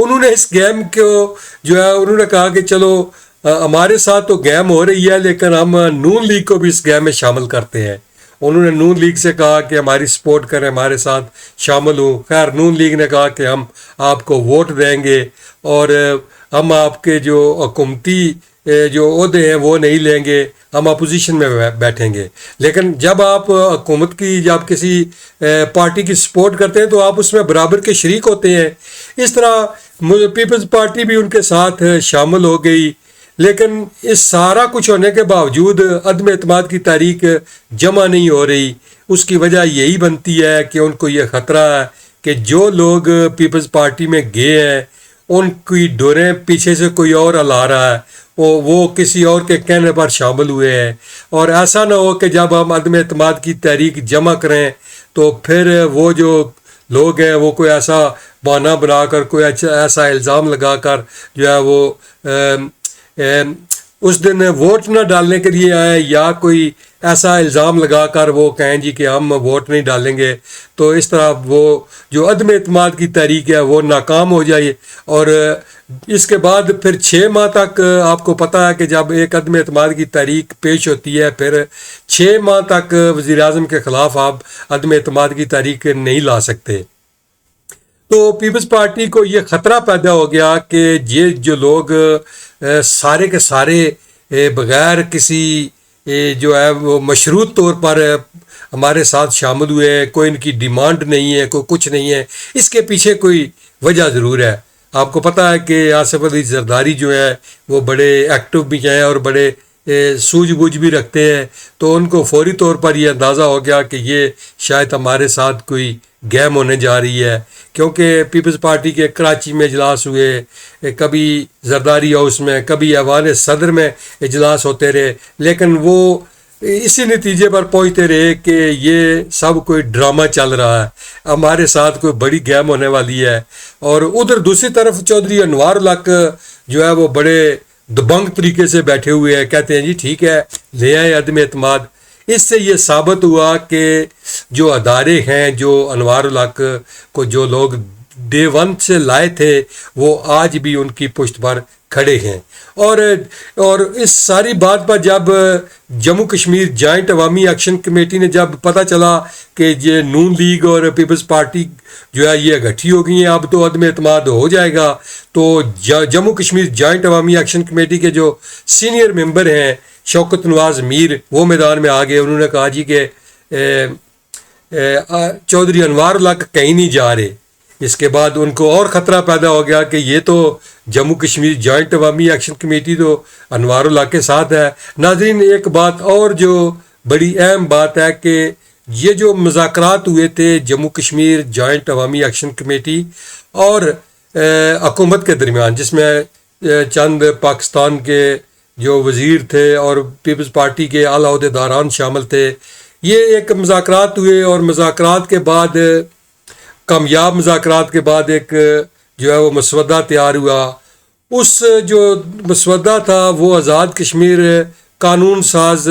انہوں نے اس گیم کو جو ہے انہوں نے کہا کہ چلو ہمارے ساتھ تو گیم ہو رہی ہے لیکن ہم نون لیگ کو بھی اس گیم میں شامل کرتے ہیں. انہوں نے نون لیگ سے کہا کہ ہماری سپورٹ کریں، ہمارے ساتھ شامل ہوں. خیر نون لیگ نے کہا کہ ہم آپ کو ووٹ دیں گے اور ہم آپ کے جو حکومتی جو عہدے ہیں وہ نہیں لیں گے، ہم اپوزیشن میں بیٹھیں گے. لیکن جب آپ حکومت کی جب کسی پارٹی کی سپورٹ کرتے ہیں تو آپ اس میں برابر کے شریک ہوتے ہیں. اس طرح پیپلز پارٹی بھی ان کے ساتھ شامل ہو گئی. لیکن اس سارا کچھ ہونے کے باوجود عدم اعتماد کی تحریک جمع نہیں ہو رہی. اس کی وجہ یہی بنتی ہے کہ ان کو یہ خطرہ ہے کہ جو لوگ پیپلز پارٹی میں گئے ہیں ان کی ڈوریں پیچھے سے کوئی اور ہلا رہا ہے، وہ کسی اور کے کہنے پر شامل ہوئے ہیں. اور ایسا نہ ہو کہ جب ہم عدم اعتماد کی تحریک جمع کریں تو پھر وہ جو لوگ ہیں وہ کوئی ایسا بہانہ بنا کر کوئی ایسا الزام لگا کر جو ہے وہ اس دن ووٹ نہ ڈالنے کے لیے آئے، یا کوئی ایسا الزام لگا کر وہ کہیں جی کہ ہم ووٹ نہیں ڈالیں گے. تو اس طرح وہ جو عدم اعتماد کی تحریک ہے وہ ناکام ہو جائے. اور اس کے بعد پھر 6 ماہ تک آپ کو پتہ ہے کہ جب ایک عدم اعتماد کی تحریک پیش ہوتی ہے پھر 6 ماہ تک وزیر اعظم کے خلاف آپ عدم اعتماد کی تحریک نہیں لا سکتے. تو پیپلز پارٹی کو یہ خطرہ پیدا ہو گیا کہ یہ جو لوگ سارے کے سارے بغیر کسی جو ہے وہ مشروط طور پر ہمارے ساتھ شامل ہوئے ہیں، کوئی ان کی ڈیمانڈ نہیں ہے، کوئی کچھ نہیں ہے، اس کے پیچھے کوئی وجہ ضرور ہے. آپ کو پتہ ہے کہ آصف علی زرداری جو ہے وہ بڑے ایکٹیو بھی ہیں اور بڑے سوجھ بوجھ بھی رکھتے ہیں. تو ان کو فوری طور پر یہ اندازہ ہو گیا کہ یہ شاید ہمارے ساتھ کوئی گیم ہونے جا رہی ہے، کیونکہ پیپلز پارٹی کے کراچی میں اجلاس ہوئے، کبھی زرداری ہاؤس میں، کبھی ایوان صدر میں اجلاس ہوتے رہے، لیکن وہ اسی نتیجے پر پہنچتے رہے کہ یہ سب کوئی ڈرامہ چل رہا ہے، ہمارے ساتھ کوئی بڑی گیم ہونے والی ہے. اور ادھر دوسری طرف چودھری انوار الحق جو ہے وہ بڑے دبنگ طریقے سے بیٹھے ہوئے ہیں، کہتے ہیں جی ٹھیک ہے لے آئے عدم اعتماد. اس سے یہ ثابت ہوا کہ جو ادارے ہیں، جو انوار الحق کو جو لوگ ڈے 1 سے لائے تھے وہ آج بھی ان کی پشت پر کھڑے ہیں. اور اس ساری بات پر جب جموں کشمیر جوائنٹ عوامی ایکشن کمیٹی نے جب پتہ چلا کہ یہ نون لیگ اور پیپلز پارٹی جو ہے یہ اکٹھی ہو گئی ہیں، اب تو عدم اعتماد ہو جائے گا، تو جموں کشمیر جوائنٹ عوامی ایکشن کمیٹی کے جو سینئر ممبر ہیں شوکت نواز میر وہ میدان میں آ گئے. انہوں نے کہا جی کہ چودھری انوار الحق کہیں نہیں جا رہے. اس کے بعد ان کو اور خطرہ پیدا ہو گیا کہ یہ تو جموں کشمیر جوائنٹ عوامی ایکشن کمیٹی تو انوار الحق کے ساتھ ہے. ناظرین ایک بات اور جو بڑی اہم بات ہے کہ یہ جو مذاکرات ہوئے تھے جموں کشمیر جوائنٹ عوامی ایکشن کمیٹی اور حکومت کے درمیان، جس میں چند پاکستان کے جو وزیر تھے اور پیپلز پارٹی کے اعلیٰ عہدیداران شامل تھے، یہ ایک مذاکرات ہوئے اور مذاکرات کے بعد کامیاب مذاکرات کے بعد ایک جو ہے وہ مسودہ تیار ہوا. اس جو مسودہ تھا وہ آزاد کشمیر قانون ساز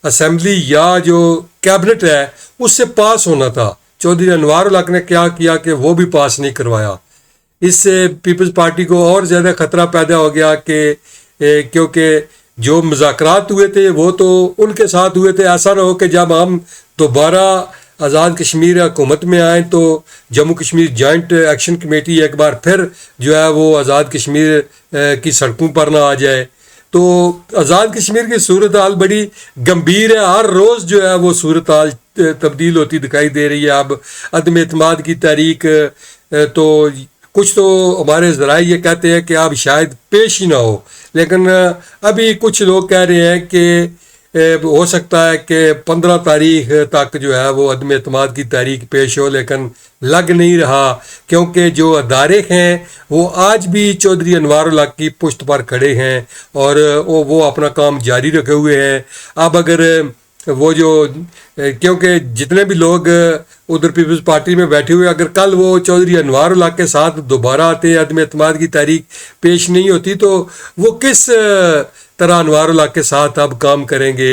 اسمبلی یا جو کیبنٹ ہے اس سے پاس ہونا تھا. چودھری انوار الحق نے کیا کیا کہ وہ بھی پاس نہیں کروایا. اس سے پیپلز پارٹی کو اور زیادہ خطرہ پیدا ہو گیا کہ کیونکہ جو مذاکرات ہوئے تھے وہ تو ان کے ساتھ ہوئے تھے، ایسا نہ ہو کہ جب ہم دوبارہ آزاد کشمیر حکومت میں آئیں تو Jammu Kashmir joint action committee ایک بار پھر جو ہے وہ آزاد کشمیر کی سڑکوں پر نہ آ جائے. تو آزاد کشمیر کی صورتحال بڑی گمبھیر ہے، ہر روز جو ہے وہ صورتحال تبدیل ہوتی دکھائی دے رہی ہے. اب عدم اعتماد کی تحریک تو کچھ تو ہمارے ذرائع یہ کہتے ہیں کہ اب شاید پیش ہی نہ ہو، لیکن ابھی کچھ لوگ کہہ رہے ہیں کہ ہو سکتا ہے کہ 15 تاریخ تک جو ہے وہ عدم اعتماد کی تحریک پیش ہو، لیکن لگ نہیں رہا کیونکہ جو ادارے ہیں وہ آج بھی چودھری انوار الحق کی پشت پر کھڑے ہیں اور وہ اپنا کام جاری رکھے ہوئے ہیں. اب اگر وہ جو کیونکہ جتنے بھی لوگ ادھر پیپلز پارٹی میں بیٹھے ہوئے اگر کل وہ چودھری انوار الحق کے ساتھ دوبارہ آتے ہیں عدم اعتماد کی تحریک پیش نہیں ہوتی تو وہ کس طرح انوار الحق کے ساتھ اب کام کریں گے؟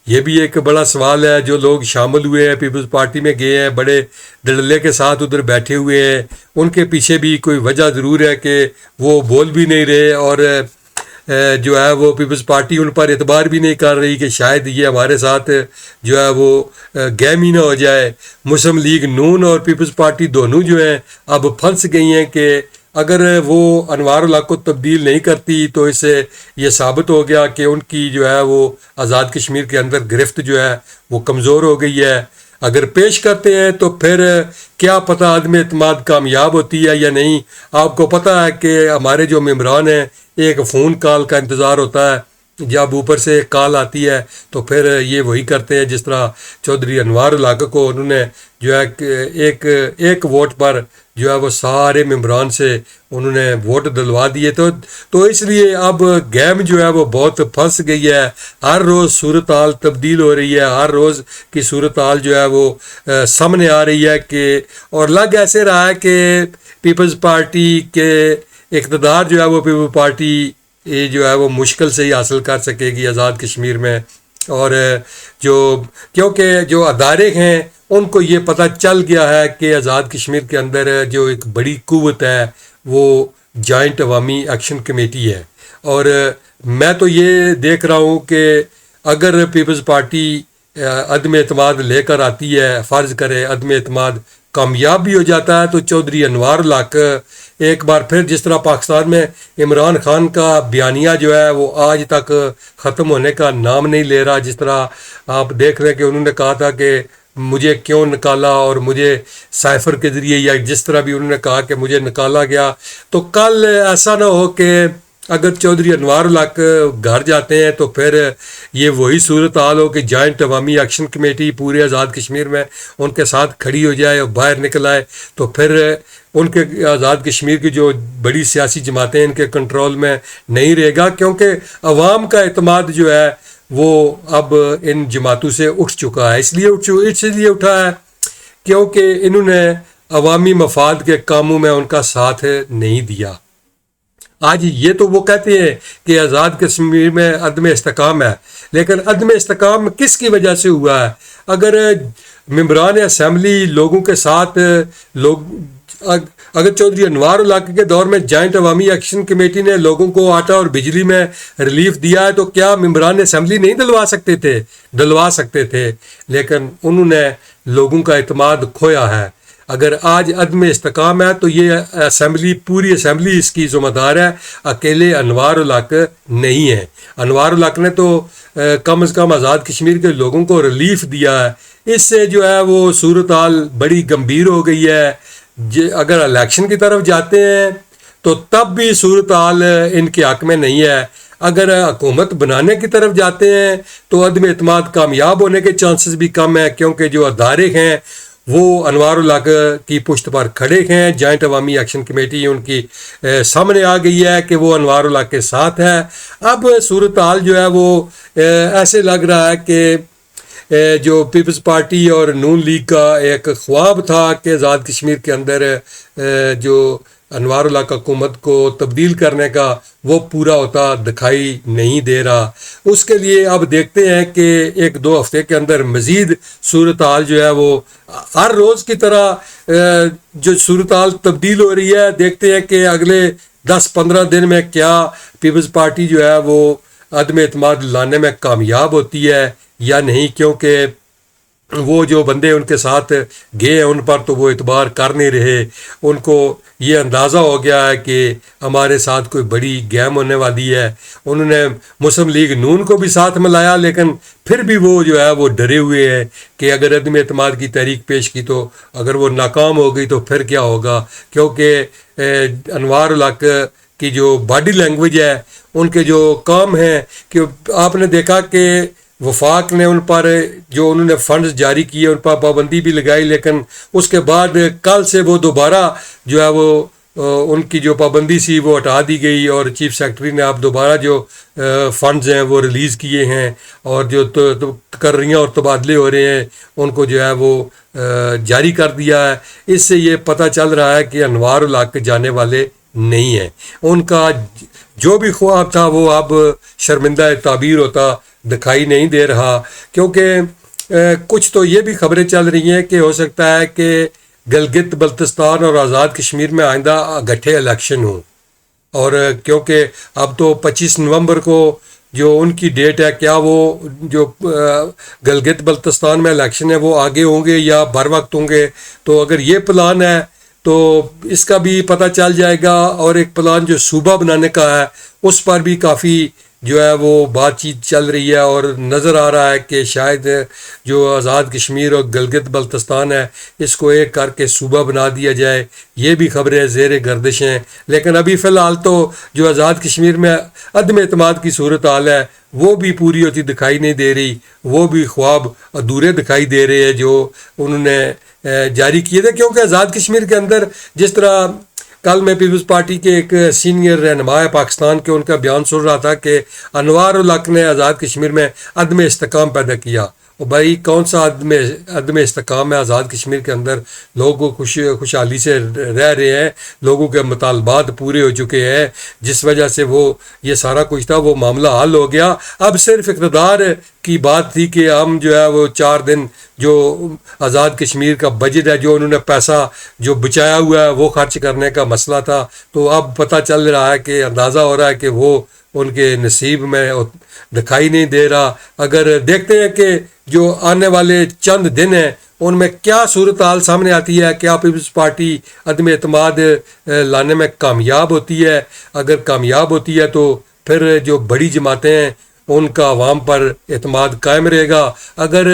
یہ بھی ایک بڑا سوال ہے. جو لوگ شامل ہوئے ہیں پیپلز پارٹی میں گئے ہیں بڑے دھڑلے کے ساتھ ادھر بیٹھے ہوئے ہیں ان کے پیچھے بھی کوئی وجہ ضرور ہے کہ وہ بول بھی نہیں رہے اور جو ہے وہ پیپلز پارٹی ان پر اعتبار بھی نہیں کر رہی کہ شاید یہ ہمارے ساتھ جو ہے وہ گیم ہی نہ ہو جائے. مسلم لیگ نون اور پیپلز پارٹی دونوں جو ہیں اب پھنس گئی ہیں کہ اگر وہ انوار الحق کو تبدیل نہیں کرتی تو اس سے یہ ثابت ہو گیا کہ ان کی جو ہے وہ آزاد کشمیر کے اندر گرفت جو ہے وہ کمزور ہو گئی ہے. اگر پیش کرتے ہیں تو پھر کیا پتہ عدم اعتماد کامیاب ہوتی ہے یا نہیں. آپ کو پتہ ہے کہ ہمارے جو ممبران ہیں ایک فون کال کا انتظار ہوتا ہے, جب اوپر سے ایک کال آتی ہے تو پھر یہ وہی کرتے ہیں جس طرح چودھری انوار الحق کو انہوں نے جو ہے ایک ووٹ پر جو ہے وہ سارے ممبران سے انہوں نے ووٹ دلوا دیے. تو اس لیے اب گیم جو ہے وہ بہت پھنس گئی ہے. ہر روز صورتحال تبدیل ہو رہی ہے, ہر روز کی صورتحال جو ہے وہ سامنے آ رہی ہے کہ اور لگ ایسے رہا ہے کہ پیپلز پارٹی کے اقتدار جو ہے وہ پیپلز پارٹی جو ہے وہ مشکل سے ہی حاصل کر سکے گی آزاد کشمیر میں. اور کیونکہ جو ادارے ہیں ان کو یہ پتہ چل گیا ہے کہ آزاد کشمیر کے اندر جو ایک بڑی قوت ہے وہ جوائنٹ عوامی ایکشن کمیٹی ہے. اور میں تو یہ دیکھ رہا ہوں کہ اگر پیپلز پارٹی عدم اعتماد لے کر آتی ہے, فرض کرے عدم اعتماد کامیاب بھی ہو جاتا ہے, تو چودھری انوار الحق ایک بار پھر جس طرح پاکستان میں عمران خان کا بیانیہ جو ہے وہ آج تک ختم ہونے کا نام نہیں لے رہا, جس طرح آپ دیکھ رہے ہیں کہ انہوں نے کہا تھا کہ مجھے کیوں نکالا اور مجھے سائفر کے ذریعے یا جس طرح بھی انہوں نے کہا کہ مجھے نکالا گیا. تو کل ایسا نہ ہو کہ اگر چودھری انوار الحق گھر جاتے ہیں تو پھر یہ وہی صورتحال ہو کہ جوائنٹ عوامی ایکشن کمیٹی پورے آزاد کشمیر میں ان کے ساتھ کھڑی ہو جائے اور باہر نکل آئے, تو پھر ان کے آزاد کشمیر کی جو بڑی سیاسی جماعتیں ان کے کنٹرول میں نہیں رہے گا, کیونکہ عوام کا اعتماد جو ہے وہ اب ان جماعتوں سے اٹھ چکا ہے. اس لیے اٹھا ہے کیونکہ انہوں نے عوامی مفاد کے کاموں میں ان کا ساتھ نہیں دیا. آج یہ تو وہ کہتے ہیں کہ آزاد کشمیر میں عدم استحکام ہے, لیکن عدم استحکام کس کی وجہ سے ہوا ہے؟ اگر ممبران اسمبلی لوگوں کے ساتھ اگر چودھری انوار الحق کے دور میں جوائنٹ عوامی ایکشن کمیٹی نے لوگوں کو آٹا اور بجلی میں ریلیف دیا ہے تو کیا ممبران اسمبلی نہیں دلوا سکتے تھے؟ لیکن انہوں نے لوگوں کا اعتماد کھویا ہے. اگر آج عدم استحکام ہے تو یہ پوری اسمبلی اس کی ذمہ دار ہے, اکیلے انوار الحق نہیں ہے. انوار الحق نے تو کم از کم آزاد کشمیر کے لوگوں کو ریلیف دیا ہے. اس سے جو ہے وہ صورتحال بڑی گمبھیر ہو گئی ہے. اگر الیکشن کی طرف جاتے ہیں تو تب بھی صورتحال ان کے حق میں نہیں ہے. اگر حکومت بنانے کی طرف جاتے ہیں تو عدم اعتماد کامیاب ہونے کے چانسز بھی کم ہیں, کیونکہ جو ادارے ہیں وہ انوار الحق کی پشت پر کھڑے ہیں. جوائنٹ عوامی ایکشن کمیٹی ان کی سامنے آ گئی ہے کہ وہ انوار الحق کے ساتھ ہے. اب صورتحال جو ہے وہ ایسے لگ رہا ہے کہ جو پیپلز پارٹی اور نون لیگ کا ایک خواب تھا کہ آزاد کشمیر کے اندر جو انوار الحق حکومت کو تبدیل کرنے کا, وہ پورا ہوتا دکھائی نہیں دے رہا. اس کے لیے اب دیکھتے ہیں کہ ایک دو ہفتے کے اندر مزید صورتحال جو ہے وہ ہر روز کی طرح جو صورتحال تبدیل ہو رہی ہے. دیکھتے ہیں کہ اگلے 10-15 دن میں کیا پیپلز پارٹی جو ہے وہ عدم اعتماد لانے میں کامیاب ہوتی ہے یا نہیں, کیونکہ وہ جو بندے ان کے ساتھ گئے ان پر تو وہ اعتبار کر نہیں رہے. ان کو یہ اندازہ ہو گیا ہے کہ ہمارے ساتھ کوئی بڑی گیم ہونے والی ہے. انہوں نے مسلم لیگ نون کو بھی ساتھ ملایا, لیکن پھر بھی وہ جو ہے وہ ڈرے ہوئے ہیں کہ اگر عدم اعتماد کی تحریک پیش کی تو اگر وہ ناکام ہو گئی تو پھر کیا ہوگا. کیونکہ انوار الحق کی جو باڈی لینگویج ہے, ان کے جو کام ہیں, کہ آپ نے دیکھا کہ وفاق نے ان پر جو انہوں نے فنڈز جاری کیے ان پر پابندی بھی لگائی, لیکن اس کے بعد کل سے وہ دوبارہ جو ہے وہ ان کی جو پابندی سی وہ ہٹا دی گئی اور چیف سیکرٹری نے اب دوبارہ جو فنڈز ہیں وہ ریلیز کیے ہیں اور جو تقرریاں اور تبادلے ہو رہے ہیں ان کو جو ہے وہ جاری کر دیا ہے. اس سے یہ پتہ چل رہا ہے کہ انوار الحق جانے والے نہیں ہیں. ان کا جو بھی خواب تھا وہ اب شرمندہ تعبیر ہوتا دکھائی نہیں دے رہا، کیونکہ کچھ تو یہ بھی خبریں چل رہی ہیں کہ ہو سکتا ہے کہ گلگت بلتستان اور آزاد کشمیر میں آئندہ گٹھے الیکشن ہوں. اور کیونکہ اب تو 25 نومبر کو جو ان کی ڈیٹ ہے، کیا وہ جو گلگت بلتستان میں الیکشن ہے وہ آگے ہوں گے یا بر وقت ہوں گے. تو اگر یہ پلان ہے تو اس کا بھی پتہ چل جائے گا. اور ایک پلان جو صوبہ بنانے کا ہے اس پر بھی کافی جو ہے وہ بات چیت چل رہی ہے، اور نظر آ رہا ہے کہ شاید جو آزاد کشمیر اور گلگت بلتستان ہے اس کو ایک کر کے صوبہ بنا دیا جائے. یہ بھی خبریں زیر گردش ہیں. لیکن ابھی فی الحال تو جو آزاد کشمیر میں عدم اعتماد کی صورت حال ہے وہ بھی پوری ہوتی دکھائی نہیں دے رہی. وہ بھی خواب ادھورے دکھائی دے رہے ہیں جو انہوں نے جاری کیے تھے. کیونکہ آزاد کشمیر کے اندر جس طرح کل میں پیپلز پارٹی کے ایک سینئر رہنما ہے پاکستان کے، ان کا بیان سن رہا تھا کہ انوار الحق نے آزاد کشمیر میں عدم استحکام پیدا کیا. اور بھائی کون سا عدم استحکام ہے آزاد کشمیر کے اندر؟ لوگ خوشحالی سے رہ رہے ہیں، لوگوں کے مطالبات پورے ہو چکے ہیں، جس وجہ سے وہ یہ سارا کچھ تھا وہ معاملہ حل ہو گیا. اب صرف اقتدار کی بات تھی کہ ہم جو ہے وہ 4 دن جو آزاد کشمیر کا بجٹ ہے، جو انہوں نے پیسہ جو بچایا ہوا ہے وہ خرچ کرنے کا مسئلہ تھا. تو اب پتہ چل رہا ہے کہ اندازہ ہو رہا ہے کہ وہ ان کے نصیب میں دکھائی نہیں دے رہا. اگر دیکھتے ہیں کہ جو آنے والے چند دن ہیں ان میں کیا صورتحال سامنے آتی ہے، کیا پیپلز پارٹی عدم اعتماد لانے میں کامیاب ہوتی ہے. اگر کامیاب ہوتی ہے تو پھر جو بڑی جماعتیں ہیں ان کا عوام پر اعتماد قائم رہے گا. اگر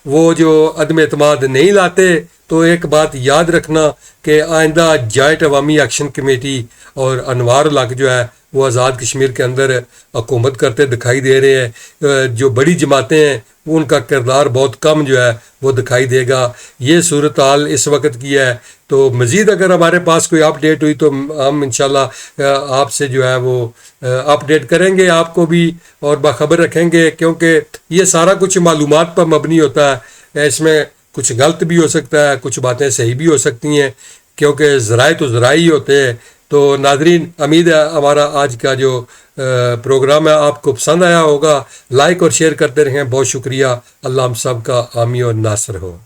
وہ جو عدم اعتماد نہیں لاتے تو ایک بات یاد رکھنا کہ آئندہ جوائنٹ عوامی ایکشن کمیٹی اور انوار الحق جو ہے وہ آزاد کشمیر کے اندر حکومت کرتے دکھائی دے رہے ہیں. جو بڑی جماعتیں ہیں ان کا کردار بہت کم جو ہے وہ دکھائی دے گا. یہ صورتحال اس وقت کی ہے. تو مزید اگر ہمارے پاس کوئی اپ ڈیٹ ہوئی تو ہم انشاءاللہ آپ سے جو ہے وہ اپ ڈیٹ کریں گے، آپ کو بھی اور باخبر رکھیں گے، کیونکہ یہ سارا کچھ معلومات پر مبنی ہوتا ہے. اس میں کچھ غلط بھی ہو سکتا ہے، کچھ باتیں صحیح بھی ہو سکتی ہیں، کیونکہ ذرائع تو ذرائع ہی ہوتے ہیں. تو ناظرین، امید ہے ہمارا آج کا جو پروگرام ہے آپ کو پسند آیا ہوگا. لائک اور شیئر کرتے رہیں. بہت شکریہ. اللہ ہم سب کا حامی اور ناصر ہو.